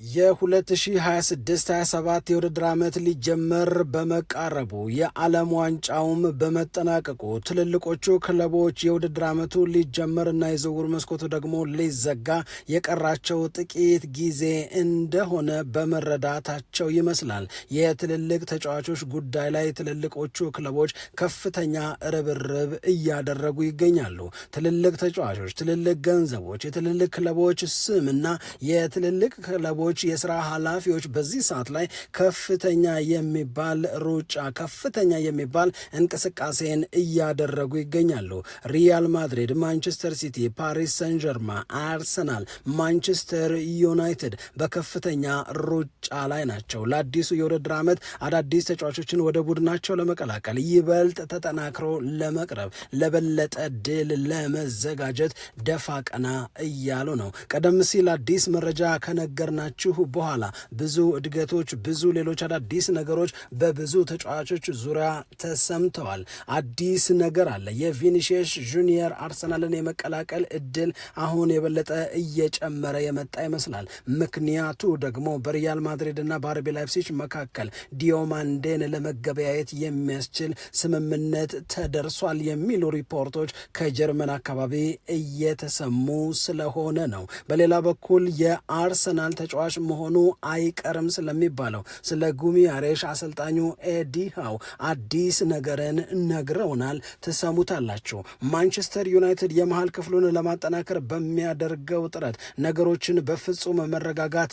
የ2026-27 የውድድር ዓመት ሊጀመር በመቃረቡ የዓለም ዋንጫውም በመጠናቀቁ ትልልቆቹ ክለቦች የውድድር ዓመቱ ሊጀመር እና የዝውውር መስኮቱ ደግሞ ሊዘጋ የቀራቸው ጥቂት ጊዜ እንደሆነ በመረዳታቸው ይመስላል የትልልቅ ተጫዋቾች ጉዳይ ላይ ትልልቆቹ ክለቦች ከፍተኛ ርብርብ እያደረጉ ይገኛሉ። ትልልቅ ተጫዋቾች፣ ትልልቅ ገንዘቦች፣ የትልልቅ ክለቦች ስም እና የትልልቅ ክለቦች የስራ ኃላፊዎች በዚህ ሰዓት ላይ ከፍተኛ የሚባል ሩጫ ከፍተኛ የሚባል እንቅስቃሴን እያደረጉ ይገኛሉ። ሪያል ማድሪድ፣ ማንቸስተር ሲቲ፣ ፓሪስ ሰን ጀርማ፣ አርሰናል፣ ማንቸስተር ዩናይትድ በከፍተኛ ሩጫ ላይ ናቸው። ለአዲሱ የውድድር ዓመት አዳዲስ ተጫዋቾችን ወደ ቡድናቸው ለመቀላቀል ይበልጥ ተጠናክሮ ለመቅረብ ለበለጠ ድል ለመዘጋጀት ደፋ ቀና እያሉ ነው። ቀደም ሲል አዲስ መረጃ ከነገርናችሁ በኋላ ብዙ እድገቶች፣ ብዙ ሌሎች አዳዲስ ነገሮች በብዙ ተጫዋቾች ዙሪያ ተሰምተዋል። አዲስ ነገር አለ። የቪኒሺየስ ጁኒየር አርሰናልን የመቀላቀል እድል አሁን የበለጠ እየጨመረ የመጣ ይመስላል። ምክንያቱ ደግሞ በሪያል ማድሪድ እና በአርቢ ላይፕሲጅ መካከል ዲዮማንዴን ለመገበያየት የሚያስችል ስምምነት ተደርሷል የሚሉ ሪፖርቶች ከጀርመን አካባቢ እየተሰሙ ስለሆነ ነው። በሌላ በኩል የአርሰናል ተጫዋች መሆኑ አይቀርም ስለሚባለው ስለ ጉሚያሬሽ አሰልጣኙ ኤዲ ሃው አዲስ ነገርን ነግረውናል። ትሰሙታላችሁ። ማንቸስተር ዩናይትድ የመሃል ክፍሉን ለማጠናከር በሚያደርገው ጥረት ነገሮችን በፍጹም መረጋጋት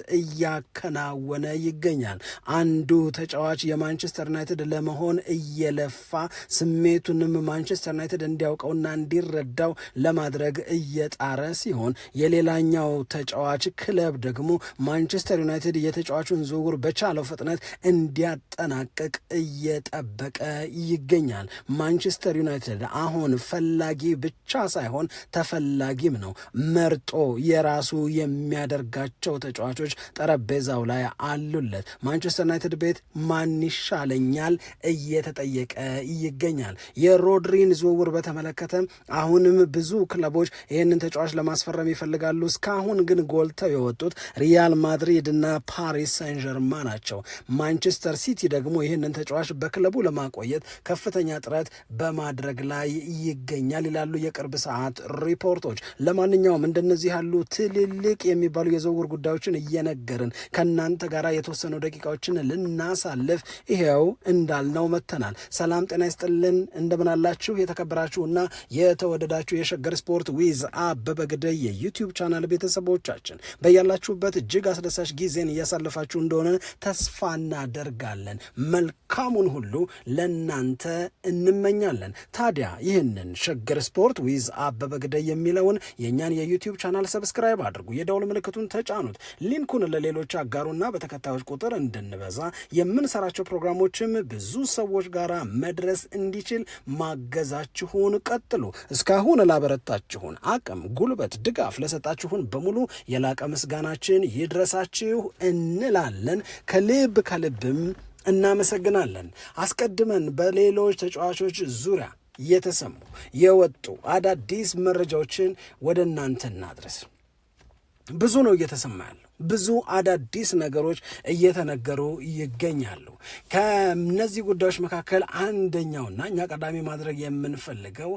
እያከናወነ ይገኛል። አንዱ ተጫዋች የማንቸስተር ዩናይትድ ለመሆን እየለፋ ስሜቱንም ማንቸስተር ዩናይትድ እንዲያውቀውና እንዲረዳው ለማድረግ እየጣረ ሲሆን የሌላኛው ተጫዋች ክለብ ደግሞ ማንቸስተር ዩናይትድ የተጫዋቹን ዝውውር በቻለው ፍጥነት እንዲያጠናቅቅ እየጠበቀ ይገኛል። ማንቸስተር ዩናይትድ አሁን ፈላጊ ብቻ ሳይሆን ተፈላጊም ነው። መርጦ የራሱ የሚያደርጋቸው ተጫዋቾች ጠረጴዛው ላይ አሉለት። ማንቸስተር ዩናይትድ ቤት ማን ይሻለኛል እየተጠየቀ ይገኛል። የሮድሪን ዝውውር በተመለከተ አሁንም ብዙ ክለቦች ይህንን ተጫዋች ለማስፈረም ይፈልጋሉ። እስካሁን ግን ጎልተው የወጡት ሪያል ማድሪድ እና ፓሪስ ሰን ጀርማ ናቸው። ማንቸስተር ሲቲ ደግሞ ይህንን ተጫዋች በክለቡ ለማቆየት ከፍተኛ ጥረት በማድረግ ላይ ይገኛል ይላሉ የቅርብ ሰዓት ሪፖርቶች። ለማንኛውም እንደነዚህ ያሉ ትልልቅ የሚባሉ የዝውውር ጉዳዮችን እየነገርን ከእናንተ ጋር የተወሰኑ ደቂቃዎችን ልናሳልፍ ይሄው እንዳልነው መተናል። ሰላም ጤና ይስጥልን፣ እንደምናላችሁ የተከበራችሁና የተወደዳችሁ የሸገር ስፖርት ዊዝ አበበ ግደይ የዩቲዩብ ቻናል ቤተሰቦቻችን በያላችሁበት እጅግ አስደሳች ጊዜን እያሳለፋችሁ እንደሆነ ተስፋ እናደርጋለን። መልካሙን ሁሉ ለናንተ እንመኛለን። ታዲያ ይህንን ሸገር ስፖርት ዊዝ አበበ ግደይ የሚለውን የእኛን የዩቲዩብ ቻናል ሰብስክራይብ አድርጉ፣ የደውል ምልክቱን ተጫኑት፣ ሊንኩን ለሌሎች አጋሩና በተከታዮች ቁጥር እንድንበዛ የምንሰራቸው ፕሮግራሞችም ብዙ ሰዎች ጋር መድረስ እንዲችል ማገዛችሁን ቀጥሉ። እስካሁን ላበረታችሁን አቅም፣ ጉልበት፣ ድጋፍ ለሰጣችሁን በሙሉ የላቀ ምስጋናችን ይድረሳችሁ እንላለን። ከልብም እናመሰግናለን። አስቀድመን በሌሎች ተጫዋቾች ዙሪያ የተሰሙ የወጡ አዳዲስ መረጃዎችን ወደ እናንተ እናድረስ። ብዙ ነው እየተሰማ ያለው። ብዙ አዳዲስ ነገሮች እየተነገሩ ይገኛሉ። ከነዚህ ጉዳዮች መካከል አንደኛውና እኛ ቀዳሚ ማድረግ የምንፈልገው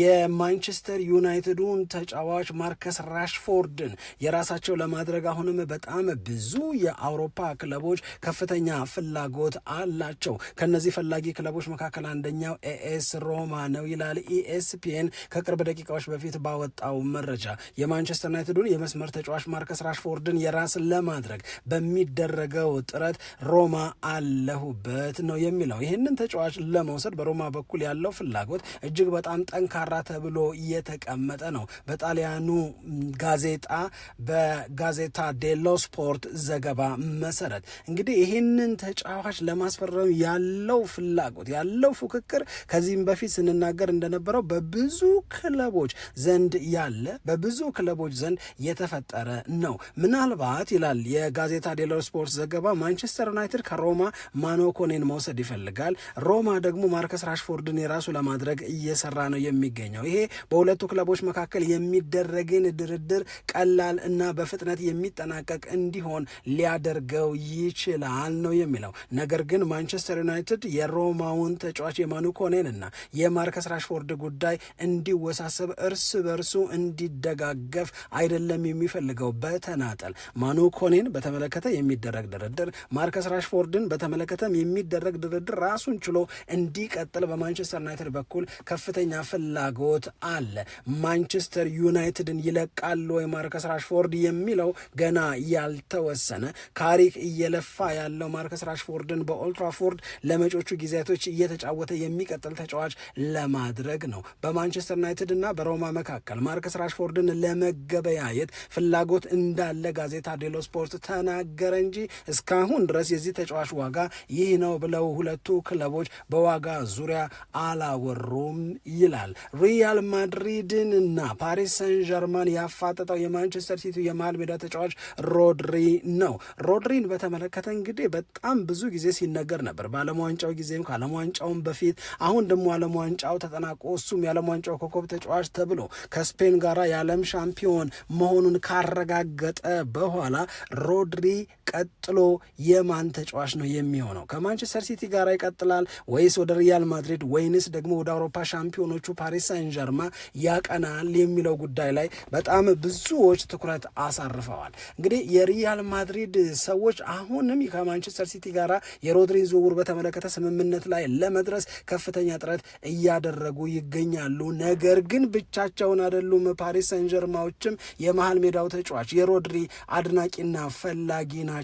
የማንቸስተር ዩናይትዱን ተጫዋች ማርከስ ራሽፎርድን የራሳቸው ለማድረግ አሁንም በጣም ብዙ የአውሮፓ ክለቦች ከፍተኛ ፍላጎት አላቸው። ከነዚህ ፈላጊ ክለቦች መካከል አንደኛው ኤኤስ ሮማ ነው ይላል ኢኤስፒኤን ከቅርብ ደቂቃዎች በፊት ባወጣው መረጃ። የማንቸስተር ዩናይትዱን የመስመር ተጫዋች ማርከስ ራሽፎርድን የራስ ለማድረግ በሚደረገው ጥረት ሮማ አለሁበት ነው የሚለው። ይህንን ተጫዋች ለመውሰድ በሮማ በኩል ያለው ፍላጎት እጅግ በጣም ጠንካራ ተብሎ የተቀመጠ ነው። በጣሊያኑ ጋዜጣ በጋዜታ ዴሎ ስፖርት ዘገባ መሰረት እንግዲህ ይህንን ተጫዋች ለማስፈረም ያለው ፍላጎት ያለው ፉክክር ከዚህም በፊት ስንናገር እንደነበረው በብዙ ክለቦች ዘንድ ያለ በብዙ ክለቦች ዘንድ የተፈጠረ ነው። ምናልባት ምናልባት ይላል የጋዜጣ ዴሎ ስፖርት ዘገባ ማንቸስተር ዩናይትድ ከሮማ ማኖ ኮኔን መውሰድ ይፈልጋል። ሮማ ደግሞ ማርከስ ራሽፎርድን የራሱ ለማድረግ እየሰራ ነው የሚገኘው። ይሄ በሁለቱ ክለቦች መካከል የሚደረግን ድርድር ቀላል እና በፍጥነት የሚጠናቀቅ እንዲሆን ሊያደርገው ይችላል ነው የሚለው። ነገር ግን ማንቸስተር ዩናይትድ የሮማውን ተጫዋች የማኑ ኮኔን እና የማርከስ ራሽፎርድ ጉዳይ እንዲወሳሰብ እርስ በርሱ እንዲደጋገፍ አይደለም የሚፈልገው። በተናጠል ማኑ ኮኔን በተመለከተ የሚደረግ ድርድር፣ ማርከስ ራሽፎርድን በተመለከተም የሚደረግ ድርድር ራሱን ችሎ እንዲቀጥል በማንቸስተር ዩናይትድ በኩል ከፍተኛ ፍላጎት አለ። ማንቸስተር ዩናይትድን ይለቃል ወይ ማርከስ ራሽፎርድ የሚለው ገና ያልተወሰነ ካሪክ እየለፋ ያለው ማርከስ ራሽፎርድን በኦልድ ትራፎርድ ለመጪዎቹ ጊዜያቶች እየተጫወተ የሚቀጥል ተጫዋች ለማድረግ ነው። በማንቸስተር ዩናይትድ እና በሮማ መካከል ማርከስ ራሽፎርድን ለመገበያየት ፍላጎት እንዳለ ጋዜጣ ዴሎ ስፖርት ተናገረ እንጂ እስካሁን ድረስ የዚህ ተጫዋች ዋጋ ይህ ነው ብለው ሁለቱ ክለቦች በዋጋ ዙሪያ አላወሩም ይላል። ሪያል ማድሪድን እና ፓሪስ ሰን ዠርማን ያፋጠጠው የማንቸስተር ሲቲ የመሃል ሜዳ ተጫዋች ሮድሪ ነው። ሮድሪን በተመለከተ እንግዲህ በጣም ብዙ ጊዜ ሲነገር ነበር፣ በዓለም ዋንጫው ጊዜም ከዓለም ዋንጫውም በፊት። አሁን ደግሞ ዓለም ዋንጫው ተጠናቆ እሱም የዓለም ዋንጫው ኮከብ ተጫዋች ተብሎ ከስፔን ጋር የዓለም ሻምፒዮን መሆኑን ካረጋገጠ በኋላ ሮድሪ ቀጥሎ የማን ተጫዋች ነው የሚሆነው? ከማንቸስተር ሲቲ ጋር ይቀጥላል ወይስ ወደ ሪያል ማድሪድ ወይንስ ደግሞ ወደ አውሮፓ ሻምፒዮኖቹ ፓሪስ ሳን ዠርማ ያቀናል የሚለው ጉዳይ ላይ በጣም ብዙዎች ትኩረት አሳርፈዋል። እንግዲህ የሪያል ማድሪድ ሰዎች አሁንም ከማንቸስተር ሲቲ ጋር የሮድሪን ዝውውር በተመለከተ ስምምነት ላይ ለመድረስ ከፍተኛ ጥረት እያደረጉ ይገኛሉ። ነገር ግን ብቻቸውን አይደሉም። ፓሪስ ሳን ዠርማዎችም የመሃል ሜዳው ተጫዋች የሮድሪ አድናቂና ፈላጊ ናቸው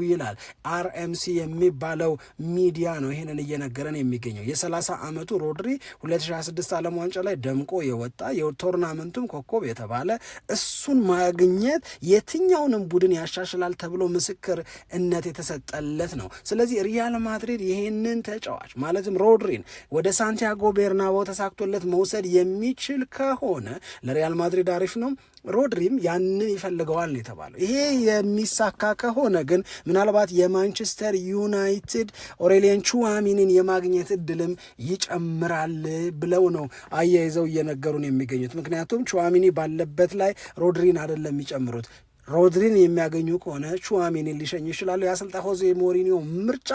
ይላል አርኤምሲ የሚባለው ሚዲያ ነው ይህንን እየነገረን የሚገኘው። የ30 ዓመቱ ሮድሪ 2026 ዓለም ዋንጫ ላይ ደምቆ የወጣ የቶርናመንቱም ኮከብ የተባለ እሱን ማግኘት የትኛውንም ቡድን ያሻሽላል ተብሎ ምስክርነት የተሰጠለት ነው። ስለዚህ ሪያል ማድሪድ ይህንን ተጫዋች ማለትም ሮድሪን ወደ ሳንቲያጎ ቤርናባው ተሳክቶለት መውሰድ የሚችል ከሆነ ለሪያል ማድሪድ አሪፍ ነው። ሮድሪም ያንን ይፈልገዋል ነው የተባለው። ይሄ የሚሳካ ከሆነ ግን ምናልባት የማንቸስተር ዩናይትድ ኦሬሊያን ቹዋሚንን የማግኘት እድልም ይጨምራል ብለው ነው አያይዘው እየነገሩን የሚገኙት። ምክንያቱም ቹዋሚኒ ባለበት ላይ ሮድሪን አይደለም የሚጨምሩት። ሮድሪን የሚያገኙ ከሆነ ቹዋሚኒን ሊሸኝ ይችላሉ። የአሰልጣኝ ሆዜ ሞሪኒዮ ምርጫ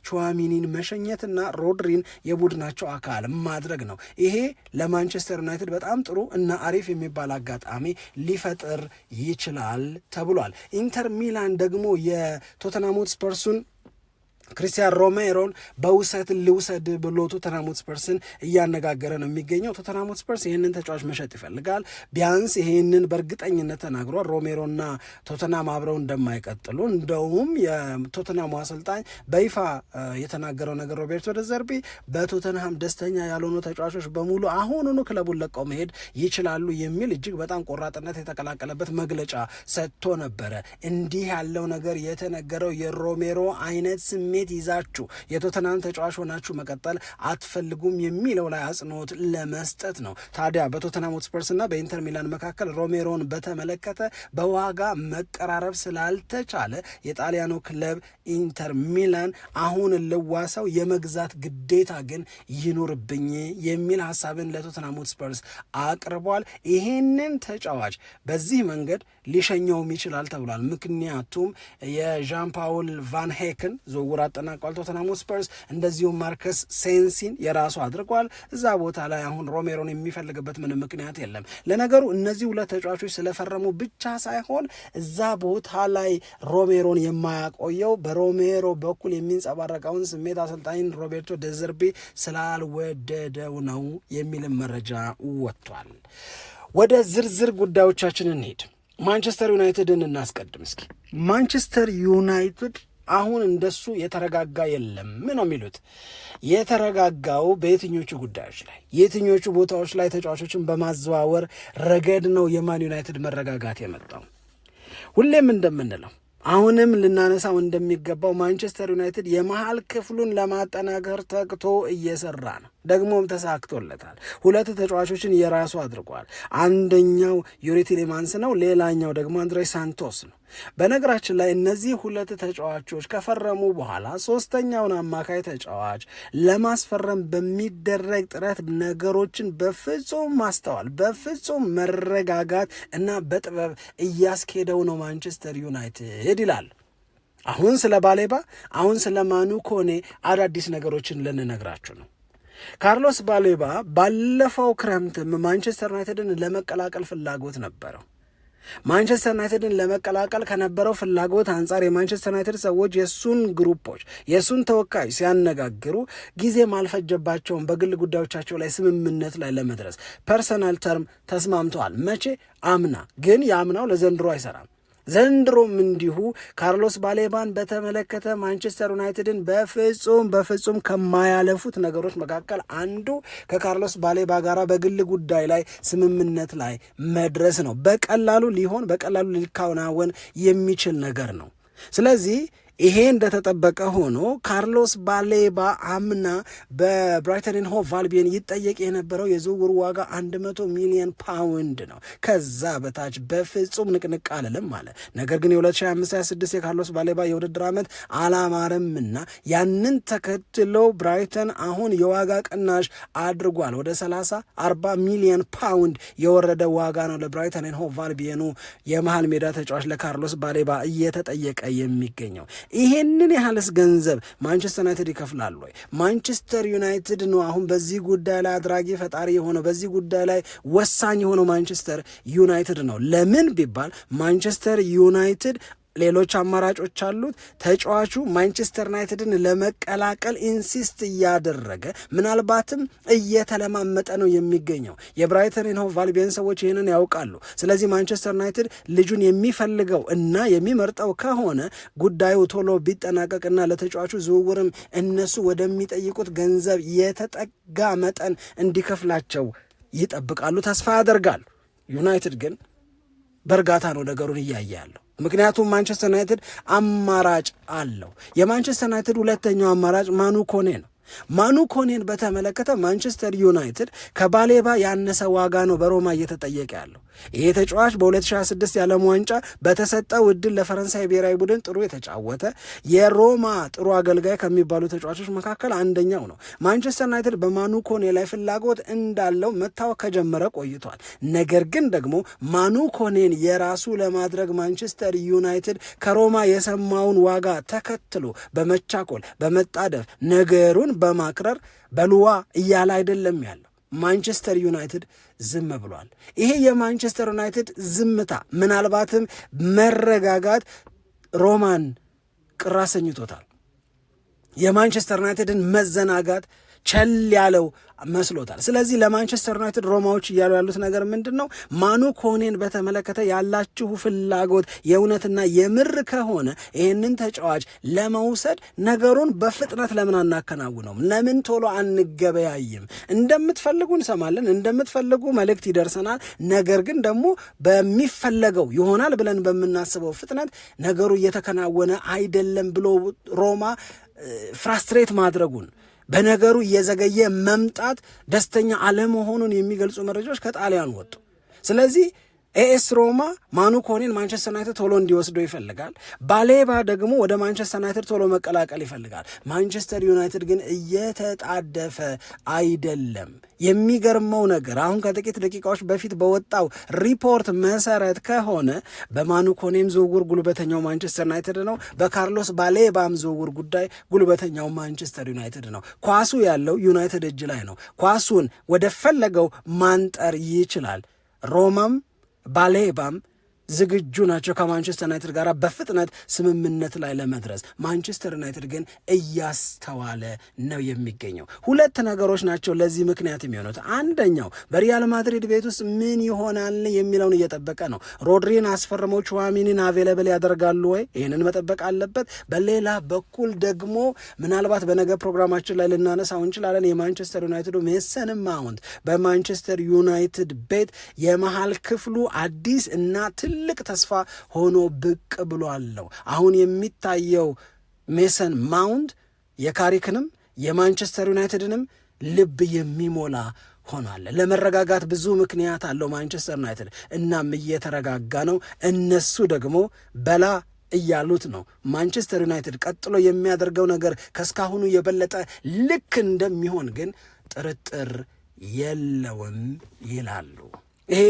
ቹዋሚኒን መሸኘትና ሮድሪን የቡድናቸው አካል ማድረግ ነው። ይሄ ለማንቸስተር ዩናይትድ በጣም ጥሩ እና አሪፍ የሚባል አጋጣሚ ሊፈጥር ይችላል ተብሏል። ኢንተር ሚላን ደግሞ የቶተንሃም ሆትስፐርሱን ክሪስቲያን ሮሜሮን በውሰት ልውሰድ ብሎ ቶተንሃም ሆትስፐርስን እያነጋገረ ነው የሚገኘው። ቶተንሃም ሆትስፐርስ ይህንን ተጫዋች መሸጥ ይፈልጋል። ቢያንስ ይህንን በእርግጠኝነት ተናግሯል። ሮሜሮና ቶተንሃም አብረው እንደማይቀጥሉ እንደውም የቶተንሃሙ አሰልጣኝ በይፋ የተናገረው ነገር ሮቤርቶ ደዘርቢ በቶተንሃም ደስተኛ ያልሆኑ ተጫዋቾች በሙሉ አሁኑኑ ክለቡን ለቀው መሄድ ይችላሉ የሚል እጅግ በጣም ቆራጥነት የተቀላቀለበት መግለጫ ሰጥቶ ነበረ። እንዲህ ያለው ነገር የተነገረው የሮሜሮ አይነት ስሜት ይዛችሁ የቶተንሃም ተጫዋች ሆናችሁ መቀጠል አትፈልጉም የሚለው ላይ አጽንኦት ለመስጠት ነው። ታዲያ በቶተንሃም ሆትስፐርስ እና በኢንተር ሚላን መካከል ሮሜሮን በተመለከተ በዋጋ መቀራረብ ስላልተቻለ የጣሊያኑ ክለብ ኢንተር ሚላን አሁን ልዋሰው የመግዛት ግዴታ ግን ይኑርብኝ የሚል ሀሳብን ለቶተንሃም ሆትስፐርስ አቅርቧል። ይሄንን ተጫዋች በዚህ መንገድ ሊሸኘውም ይችላል ተብሏል። ምክንያቱም የዣን ፓውል ቫን ሄክን ዝውውር አጠናቋል ቶተንሃም ሆትስፐርስ። እንደዚሁም ማርከስ ሴንሲን የራሱ አድርጓል። እዛ ቦታ ላይ አሁን ሮሜሮን የሚፈልግበት ምንም ምክንያት የለም። ለነገሩ እነዚህ ሁለት ተጫዋቾች ስለፈረሙ ብቻ ሳይሆን እዛ ቦታ ላይ ሮሜሮን የማያቆየው በሮሜሮ በኩል የሚንጸባረቀውን ስሜት አሰልጣኝ ሮቤርቶ ደዘርቢ ስላልወደደው ነው የሚልም መረጃ ወጥቷል። ወደ ዝርዝር ጉዳዮቻችን እንሄድ። ማንቸስተር ዩናይትድን እናስቀድም እስኪ። ማንቸስተር ዩናይትድ አሁን እንደሱ የተረጋጋ የለም ነው የሚሉት። የተረጋጋው በየትኞቹ ጉዳዮች ላይ የትኞቹ ቦታዎች ላይ ተጫዋቾችን በማዘዋወር ረገድ ነው የማን ዩናይትድ መረጋጋት የመጣው? ሁሌም እንደምንለው አሁንም ልናነሳው እንደሚገባው ማንቸስተር ዩናይትድ የመሃል ክፍሉን ለማጠናከር ተግቶ እየሰራ ነው። ደግሞም ተሳክቶለታል። ሁለት ተጫዋቾችን የራሱ አድርጓል። አንደኛው ዩሪ ቲሌማንስ ነው፣ ሌላኛው ደግሞ አንድሬ ሳንቶስ ነው። በነገራችን ላይ እነዚህ ሁለት ተጫዋቾች ከፈረሙ በኋላ ሶስተኛውን አማካይ ተጫዋች ለማስፈረም በሚደረግ ጥረት ነገሮችን በፍጹም ማስተዋል፣ በፍጹም መረጋጋት እና በጥበብ እያስኬደው ነው ማንቸስተር ዩናይትድ ይላል። አሁን ስለ ባሌባ፣ አሁን ስለ ማኑ ኮኔ አዳዲስ ነገሮችን ልንነግራችሁ ነው። ካርሎስ ባሌባ ባለፈው ክረምትም ማንቸስተር ዩናይትድን ለመቀላቀል ፍላጎት ነበረው። ማንቸስተር ዩናይትድን ለመቀላቀል ከነበረው ፍላጎት አንጻር የማንቸስተር ዩናይትድ ሰዎች የሱን ግሩፖች የሱን ተወካዮች ሲያነጋግሩ ጊዜም አልፈጀባቸውም በግል ጉዳዮቻቸው ላይ ስምምነት ላይ ለመድረስ ፐርሰናል ተርም ተስማምተዋል። መቼ? አምና። ግን የአምናው ለዘንድሮ አይሰራም። ዘንድሮም እንዲሁ ካርሎስ ባሌባን በተመለከተ ማንቸስተር ዩናይትድን በፍጹም ከማያለፉት ነገሮች መካከል አንዱ ከካርሎስ ባሌባ ጋር በግል ጉዳይ ላይ ስምምነት ላይ መድረስ ነው። በቀላሉ ሊከናወን የሚችል ነገር ነው። ስለዚህ ይሄ እንደተጠበቀ ሆኖ ካርሎስ ባሌባ አምና በብራይተን ኤንድ ሆቭ አልቢዮን ይጠየቅ የነበረው የዝውውር ዋጋ 100 ሚሊዮን ፓውንድ ነው። ከዛ በታች በፍጹም ንቅንቅ አልልም አለ። ነገር ግን የ2025/26 የካርሎስ ባሌባ የውድድር ዓመት አላማረምና ያንን ተከትሎ ብራይተን አሁን የዋጋ ቅናሽ አድርጓል። ወደ 30-40 ሚሊዮን ፓውንድ የወረደ ዋጋ ነው ለብራይተን ኤንድ ሆቭ አልቢዮኑ የመሃል ሜዳ ተጫዋች ለካርሎስ ባሌባ እየተጠየቀ የሚገኘው። ይሄንን ያህልስ ገንዘብ ማንቸስተር ዩናይትድ ይከፍላል ወይ? ማንቸስተር ዩናይትድ ነው አሁን በዚህ ጉዳይ ላይ አድራጊ ፈጣሪ የሆነው፣ በዚህ ጉዳይ ላይ ወሳኝ የሆነው ማንቸስተር ዩናይትድ ነው። ለምን ቢባል ማንቸስተር ዩናይትድ ሌሎች አማራጮች አሉት። ተጫዋቹ ማንቸስተር ዩናይትድን ለመቀላቀል ኢንሲስት እያደረገ ምናልባትም እየተለማመጠ ነው የሚገኘው። የብራይተን ኤንድ ሆቭ አልቢዮን ሰዎች ይህንን ያውቃሉ። ስለዚህ ማንቸስተር ዩናይትድ ልጁን የሚፈልገው እና የሚመርጠው ከሆነ ጉዳዩ ቶሎ ቢጠናቀቅና ለተጫዋቹ ዝውውርም እነሱ ወደሚጠይቁት ገንዘብ የተጠጋ መጠን እንዲከፍላቸው ይጠብቃሉ፣ ተስፋ ያደርጋሉ። ዩናይትድ ግን በእርጋታ ነው ነገሩን እያየ ያለው። ምክንያቱም ማንቸስተር ዩናይትድ አማራጭ አለው። የማንቸስተር ዩናይትድ ሁለተኛው አማራጭ ማኑ ኮኔ ነው። ማኑ ኮኔን በተመለከተ ማንቸስተር ዩናይትድ ከባሌባ ያነሰ ዋጋ ነው በሮማ እየተጠየቀ ያለው። ይሄ ተጫዋች በ2026 የዓለም ዋንጫ በተሰጠው ዕድል ለፈረንሳይ ብሔራዊ ቡድን ጥሩ የተጫወተ የሮማ ጥሩ አገልጋይ ከሚባሉ ተጫዋቾች መካከል አንደኛው ነው። ማንቸስተር ዩናይትድ በማኑ ኮኔ ላይ ፍላጎት እንዳለው መታወቅ ከጀመረ ቆይቷል። ነገር ግን ደግሞ ማኑ ኮኔን የራሱ ለማድረግ ማንቸስተር ዩናይትድ ከሮማ የሰማውን ዋጋ ተከትሎ በመቻኮል በመጣደፍ ነገሩን በማክረር በልዋ እያለ አይደለም ያለው። ማንቸስተር ዩናይትድ ዝም ብሏል። ይሄ የማንቸስተር ዩናይትድ ዝምታ ምናልባትም መረጋጋት ሮማን ቅር አሰኝቶታል። የማንቸስተር ዩናይትድን መዘናጋት ቸል ያለው መስሎታል። ስለዚህ ለማንቸስተር ዩናይትድ ሮማዎች እያሉ ያሉት ነገር ምንድን ነው? ማኑ ኮኔን በተመለከተ ያላችሁ ፍላጎት የእውነትና የምር ከሆነ ይህንን ተጫዋች ለመውሰድ ነገሩን በፍጥነት ለምን አናከናውነውም? ለምን ቶሎ አንገበያይም? እንደምትፈልጉ እንሰማለን፣ እንደምትፈልጉ መልእክት ይደርሰናል። ነገር ግን ደግሞ በሚፈለገው ይሆናል ብለን በምናስበው ፍጥነት ነገሩ እየተከናወነ አይደለም ብሎ ሮማ ፍራስትሬት ማድረጉን በነገሩ እየዘገየ መምጣት ደስተኛ አለመሆኑን የሚገልጹ መረጃዎች ከጣሊያን ወጡ። ስለዚህ ኤኤስ ሮማ ማኑ ኮኔን ማንቸስተር ዩናይትድ ቶሎ እንዲወስደው ይፈልጋል። ባሌባ ደግሞ ወደ ማንቸስተር ዩናይትድ ቶሎ መቀላቀል ይፈልጋል። ማንቸስተር ዩናይትድ ግን እየተጣደፈ አይደለም። የሚገርመው ነገር አሁን ከጥቂት ደቂቃዎች በፊት በወጣው ሪፖርት መሰረት ከሆነ በማኑ ኮኔም ዝውውር ጉልበተኛው ማንቸስተር ዩናይትድ ነው። በካርሎስ ባሌባም ዝውውር ጉዳይ ጉልበተኛው ማንቸስተር ዩናይትድ ነው። ኳሱ ያለው ዩናይትድ እጅ ላይ ነው። ኳሱን ወደ ፈለገው ማንጠር ይችላል። ሮማም ባሌባም ዝግጁ ናቸው ከማንቸስተር ዩናይትድ ጋር በፍጥነት ስምምነት ላይ ለመድረስ። ማንቸስተር ዩናይትድ ግን እያስተዋለ ነው የሚገኘው። ሁለት ነገሮች ናቸው ለዚህ ምክንያት የሚሆኑት። አንደኛው በሪያል ማድሪድ ቤት ውስጥ ምን ይሆናል የሚለውን እየጠበቀ ነው። ሮድሪን አስፈርመው ቹዋሚኒን አቬለብል ያደርጋሉ ወይ? ይህንን መጠበቅ አለበት። በሌላ በኩል ደግሞ ምናልባት በነገ ፕሮግራማችን ላይ ልናነሳው እንችላለን የማንቸስተር ዩናይትዱ ሜሰን ማውንት በማንቸስተር ዩናይትድ ቤት የመሃል ክፍሉ አዲስ እና ትልቅ ተስፋ ሆኖ ብቅ ብሏል። አሁን የሚታየው ሜሰን ማውንት የካሪክንም የማንቸስተር ዩናይትድንም ልብ የሚሞላ ሆኗል። ለመረጋጋት ብዙ ምክንያት አለው ማንቸስተር ዩናይትድ። እናም እየተረጋጋ ነው። እነሱ ደግሞ በላ እያሉት ነው። ማንቸስተር ዩናይትድ ቀጥሎ የሚያደርገው ነገር ከስካሁኑ የበለጠ ልክ እንደሚሆን ግን ጥርጥር የለውም ይላሉ። ይሄ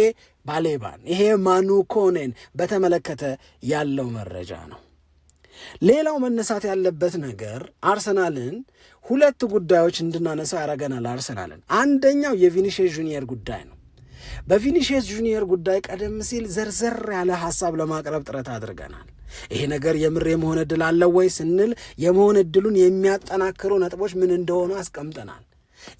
ባሌባን ይሄ ማኑ ኮኔን በተመለከተ ያለው መረጃ ነው። ሌላው መነሳት ያለበት ነገር አርሰናልን ሁለት ጉዳዮች እንድናነሳው ያደርገናል። አርሰናልን አንደኛው የቪኒሺየስ ጁኒየር ጉዳይ ነው። በቪኒሺየስ ጁኒየር ጉዳይ ቀደም ሲል ዘርዘር ያለ ሐሳብ ለማቅረብ ጥረት አድርገናል። ይሄ ነገር የምር የመሆን ዕድል አለው ወይ ስንል የመሆን ዕድሉን የሚያጠናክሩ ነጥቦች ምን እንደሆኑ አስቀምጠናል።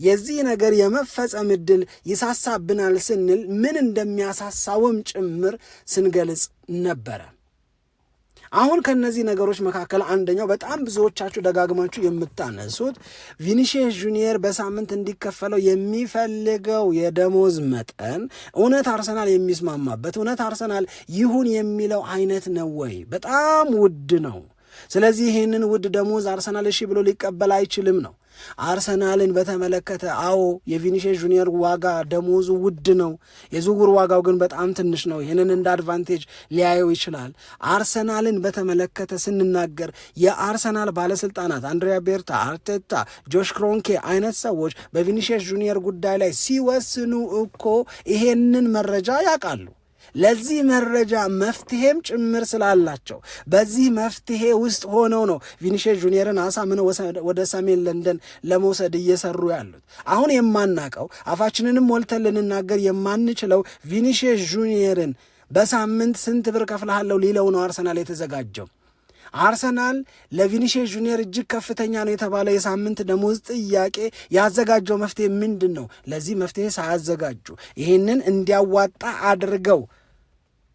የዚህ ነገር የመፈጸም ዕድል ይሳሳብናል ስንል ምን እንደሚያሳሳውም ጭምር ስንገልጽ ነበረ። አሁን ከነዚህ ነገሮች መካከል አንደኛው በጣም ብዙዎቻችሁ ደጋግማችሁ የምታነሱት ቪኒሺየስ ጁኒየር በሳምንት እንዲከፈለው የሚፈልገው የደሞዝ መጠን እውነት አርሰናል የሚስማማበት እውነት አርሰናል ይሁን የሚለው አይነት ነው ወይ? በጣም ውድ ነው። ስለዚህ ይህንን ውድ ደሞዝ አርሰናል እሺ ብሎ ሊቀበል አይችልም ነው። አርሰናልን በተመለከተ አዎ የቪኒሺየስ ጁኒየር ዋጋ ደሞዙ ውድ ነው፣ የዝውውር ዋጋው ግን በጣም ትንሽ ነው። ይህንን እንደ አድቫንቴጅ ሊያየው ይችላል። አርሰናልን በተመለከተ ስንናገር የአርሰናል ባለስልጣናት አንድሪያ ቤርታ፣ አርቴታ፣ ጆሽ ክሮንኬ አይነት ሰዎች በቪኒሺየስ ጁኒየር ጉዳይ ላይ ሲወስኑ እኮ ይሄንን መረጃ ያውቃሉ። ለዚህ መረጃ መፍትሄም ጭምር ስላላቸው በዚህ መፍትሄ ውስጥ ሆነው ነው ቪኒሺየስ ጁኒየርን አሳምነው ወደ ሰሜን ለንደን ለመውሰድ እየሰሩ ያሉት። አሁን የማናቀው አፋችንንም ሞልተን ልንናገር የማንችለው ቪኒሺየስ ጁኒየርን በሳምንት ስንት ብር ከፍልሃለሁ ሊለው ነው አርሰናል የተዘጋጀው። አርሰናል ለቪኒሺየስ ጁኒየር እጅግ ከፍተኛ ነው የተባለ የሳምንት ደሞዝ ጥያቄ ያዘጋጀው መፍትሄ ምንድን ነው? ለዚህ መፍትሄ ሳያዘጋጁ ይህንን እንዲያዋጣ አድርገው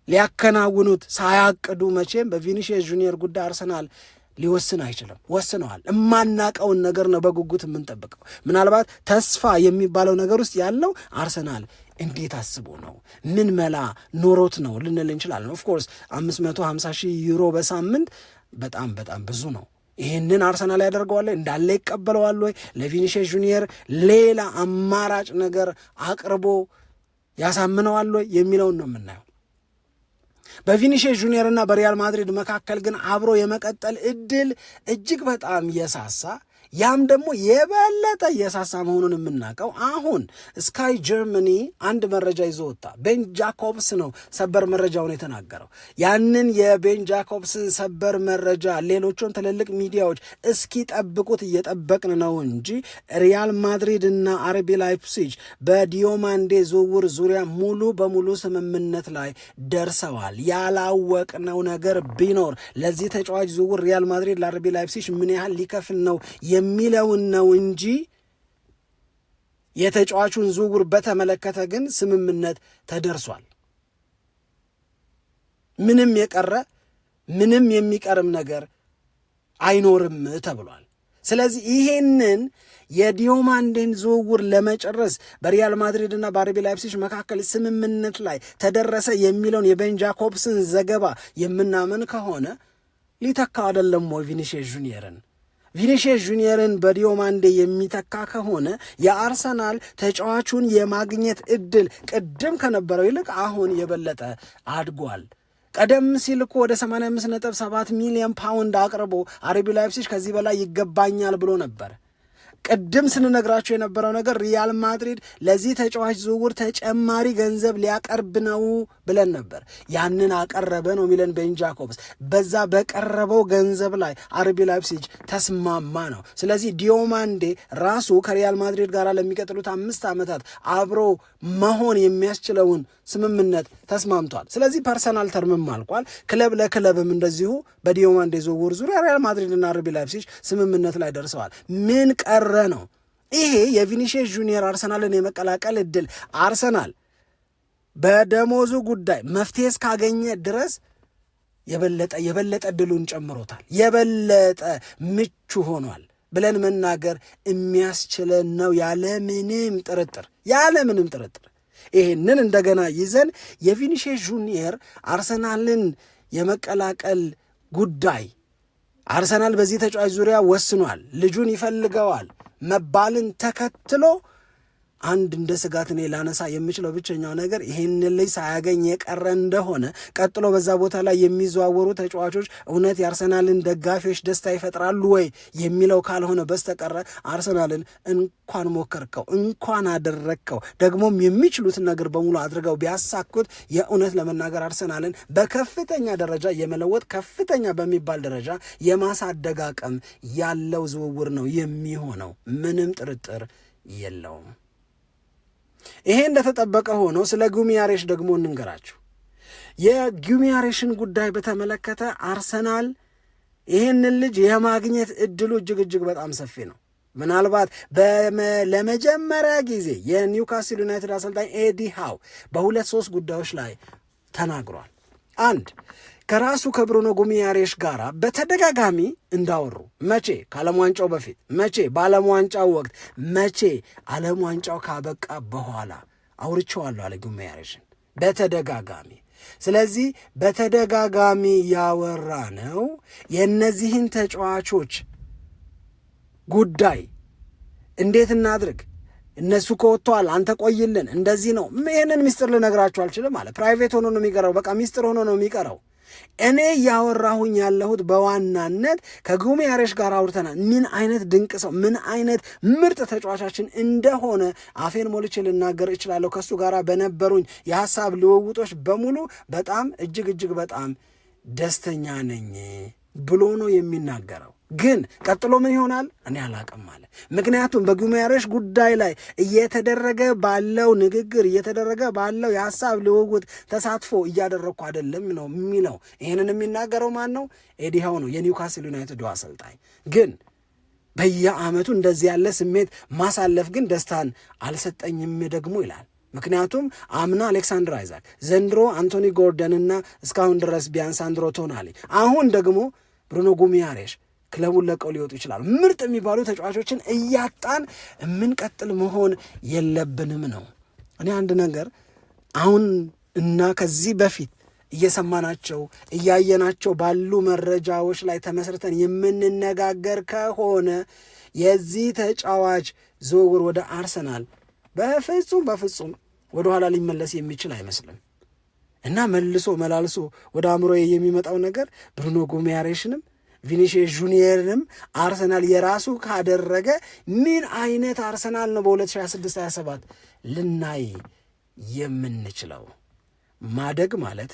ሊያከናውኑት ሳያቅዱ መቼም በቪኒሺየስ ጁኒየር ጉዳይ አርሰናል ሊወስን አይችልም። ወስነዋል። እማናቀውን ነገር ነው በጉጉት የምንጠብቀው። ምናልባት ተስፋ የሚባለው ነገር ውስጥ ያለው አርሰናል እንዴት አስቦ ነው ምን መላ ኖሮት ነው ልንል እንችላለን። ኦፍኮርስ 550,000 ዩሮ በሳምንት በጣም በጣም ብዙ ነው። ይህንን አርሰናል ያደርገዋል እንዳለ ይቀበለዋል ወይ? ለቪኒሺየስ ጁኒየር ሌላ አማራጭ ነገር አቅርቦ ያሳምነዋል ወይ የሚለውን ነው የምናየው። በቪኒሺየስ ጁኒየር እና በሪያል ማድሪድ መካከል ግን አብሮ የመቀጠል እድል እጅግ በጣም የሳሳ ያም ደግሞ የበለጠ የሳሳ መሆኑን የምናውቀው አሁን ስካይ ጀርመኒ አንድ መረጃ ይዞ ወጣ። ቤን ጃኮብስ ነው ሰበር መረጃውን የተናገረው። ያንን የቤን ጃኮብስን ሰበር መረጃ ሌሎቹን ትልልቅ ሚዲያዎች እስኪጠብቁት እየጠበቅን ነው እንጂ ሪያል ማድሪድ እና አርቢ ላይፕሲጅ በዲዮማንዴ ዝውውር ዙሪያ ሙሉ በሙሉ ስምምነት ላይ ደርሰዋል። ያላወቅነው ነገር ቢኖር ለዚህ ተጫዋች ዝውውር ሪያል ማድሪድ ለአርቢ ላይፕሲጅ ምን ያህል ሊከፍል ነው የሚለውን ነው እንጂ የተጫዋቹን ዝውውር በተመለከተ ግን ስምምነት ተደርሷል። ምንም የቀረ ምንም የሚቀርም ነገር አይኖርም ተብሏል። ስለዚህ ይሄንን የዲዮማንዴን ዝውውር ለመጨረስ በሪያል ማድሪድ እና በአርቢ ላይፕሲጅ መካከል ስምምነት ላይ ተደረሰ የሚለውን የቤን ጃኮብስን ዘገባ የምናምን ከሆነ ሊተካ አይደለም ወይ ቪኒሺየስ ጁኒየርን? ቪኒሺየስ ጁኒየርን በዲዮማንዴ የሚተካ ከሆነ የአርሰናል ተጫዋቹን የማግኘት እድል ቅድም ከነበረው ይልቅ አሁን የበለጠ አድጓል። ቀደም ሲል እኮ ወደ 85.7 ሚሊዮን ፓውንድ አቅርቦ አርቢ ላይፕሲጅ ከዚህ በላይ ይገባኛል ብሎ ነበር። ቅድም ስንነግራቸው የነበረው ነገር ሪያል ማድሪድ ለዚህ ተጫዋች ዝውውር ተጨማሪ ገንዘብ ሊያቀርብ ነው ብለን ነበር። ያንን አቀረበ ነው የሚለን ቤን ጃኮብስ። በዛ በቀረበው ገንዘብ ላይ አርቢ ላይፕሲጅ ተስማማ ነው። ስለዚህ ዲዮማንዴ ራሱ ከሪያል ማድሪድ ጋር ለሚቀጥሉት 5 ዓመታት አብሮ መሆን የሚያስችለውን ስምምነት ተስማምቷል። ስለዚህ ፐርሰናል ተርምም አልቋል። ክለብ ለክለብም እንደዚሁ በዲዮማንዴ ዝውውር ዙሪያ ሪያል ማድሪድና አርቢ ላይፕሲጅ ስምምነት ላይ ደርሰዋል። ምን ቀረ ነው? ይሄ የቪኒሺየስ ጁኒየር አርሰናልን የመቀላቀል እድል አርሰናል በደሞዙ ጉዳይ መፍትሄ እስካገኘ ድረስ የበለጠ እድሉን ጨምሮታል። የበለጠ ምቹ ሆኗል ብለን መናገር የሚያስችለን ነው ያለምንም ጥርጥር። ይህንን እንደገና ይዘን የቪኒሺየስ ጁኒየር አርሰናልን የመቀላቀል ጉዳይ አርሰናል በዚህ ተጫዋች ዙሪያ ወስኗል። ልጁን ይፈልገዋል። መባልን ተከትሎ አንድ እንደ ስጋት እኔ ላነሳ የምችለው ብቸኛው ነገር ይህን ልጅ ሳያገኝ የቀረ እንደሆነ ቀጥሎ በዛ ቦታ ላይ የሚዘዋወሩ ተጫዋቾች እውነት የአርሰናልን ደጋፊዎች ደስታ ይፈጥራሉ ወይ የሚለው ካልሆነ በስተቀረ አርሰናልን እንኳን ሞከርከው እንኳን አደረግከው ደግሞም የሚችሉትን ነገር በሙሉ አድርገው ቢያሳኩት የእውነት ለመናገር አርሰናልን በከፍተኛ ደረጃ የመለወጥ ከፍተኛ በሚባል ደረጃ የማሳደግ አቅም ያለው ዝውውር ነው የሚሆነው። ምንም ጥርጥር የለውም። ይሄ እንደተጠበቀ ሆኖ ስለ ጉሚያሬሽ ደግሞ እንንገራችሁ። የጉሚያሬሽን ጉዳይ በተመለከተ አርሰናል ይህንን ልጅ የማግኘት እድሉ እጅግ በጣም ሰፊ ነው። ምናልባት ለመጀመሪያ ጊዜ የኒውካስል ዩናይትድ አሰልጣኝ ኤዲ ሃው በ2-3 ጉዳዮች ላይ ተናግሯል። አንድ ከራሱ ከብሩኖ ጉሚያሬሽ ጋር በተደጋጋሚ እንዳወሩ፣ መቼ ከዓለም ዋንጫው በፊት፣ መቼ በዓለም ዋንጫው ወቅት፣ መቼ ዓለም ዋንጫው ካበቃ በኋላ አውርቼዋለሁ አለ ጉሚያሬሽን በተደጋጋሚ። ስለዚህ በተደጋጋሚ ያወራ ነው የእነዚህን ተጫዋቾች ጉዳይ እንዴት እናድርግ፣ እነሱ ከወጥተዋል አንተ ቆይልን፣ እንደዚህ ነው። ይህንን ሚስጥር ልነግራችሁ አልችልም አለ። ፕራይቬት ሆኖ ነው የሚቀረው፣ በቃ ሚስጥር ሆኖ ነው የሚቀረው። እኔ ያወራሁኝ ያለሁት በዋናነት ከጉሚያሬሽ ጋር አውርተናል። ምን አይነት ድንቅ ሰው፣ ምን አይነት ምርጥ ተጫዋቻችን እንደሆነ አፌን ሞልቼ ልናገር እችላለሁ። ከእሱ ጋር በነበሩኝ የሀሳብ ልውውጦች በሙሉ በጣም እጅግ በጣም ደስተኛ ነኝ ብሎ ነው የሚናገረው። ግን ቀጥሎ ምን ይሆናል እኔ አላቅም አለ። ምክንያቱም በጉሚያሬሽ ጉዳይ ላይ እየተደረገ ባለው ንግግር፣ እየተደረገ ባለው የሀሳብ ልውውጥ ተሳትፎ እያደረግኩ አይደለም ነው የሚለው። ይህንን የሚናገረው ማን ነው? ኤዲ ሃው ነው፣ የኒውካስል ዩናይትድ አሰልጣኝ። ግን በየዓመቱ እንደዚህ ያለ ስሜት ማሳለፍ ግን ደስታን አልሰጠኝም ደግሞ ይላል። ምክንያቱም አምና አሌክሳንደር አይዛክ፣ ዘንድሮ አንቶኒ ጎርደንና እስካሁን ድረስ ቢያንስ ሳንድሮ ቶናሊ፣ አሁን ደግሞ ብሩኖ ጉሚያሬሽ ክለቡን ለቀው ሊወጡ ይችላሉ። ምርጥ የሚባሉ ተጫዋቾችን እያጣን የምንቀጥል መሆን የለብንም ነው። እኔ አንድ ነገር አሁን እና ከዚህ በፊት እየሰማናቸው እያየናቸው ባሉ መረጃዎች ላይ ተመስርተን የምንነጋገር ከሆነ የዚህ ተጫዋች ዝውውር ወደ አርሰናል በፍጹም ወደ ኋላ ሊመለስ የሚችል አይመስልም እና መልሶ መላልሶ ወደ አእምሮዬ የሚመጣው ነገር ብሩኖ ጉሚያሬሽንም ቪኒሺየስ ጁኒየርንም አርሰናል የራሱ ካደረገ ምን አይነት አርሰናል ነው በ2026-27 ልናይ የምንችለው? ማደግ ማለት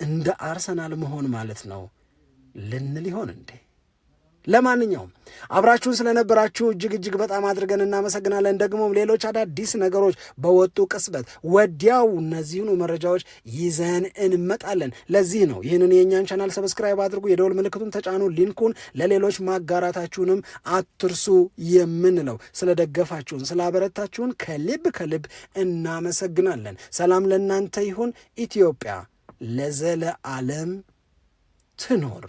እንደ አርሰናል መሆን ማለት ነው ልንል ይሆን እንዴ? ለማንኛውም አብራችሁን ስለነበራችሁ እጅግ በጣም አድርገን እናመሰግናለን። ደግሞም ሌሎች አዳዲስ ነገሮች በወጡ ቅጽበት ወዲያው እነዚህኑ መረጃዎች ይዘን እንመጣለን። ለዚህ ነው ይህንን የእኛን ቻናል ሰብስክራይብ አድርጉ፣ የደወል ምልክቱን ተጫኑ፣ ሊንኩን ለሌሎች ማጋራታችሁንም አትርሱ የምንለው። ስለደገፋችሁን ስላበረታችሁን ከልብ እናመሰግናለን። ሰላም ለእናንተ ይሁን። ኢትዮጵያ ለዘለዓለም ትኖር።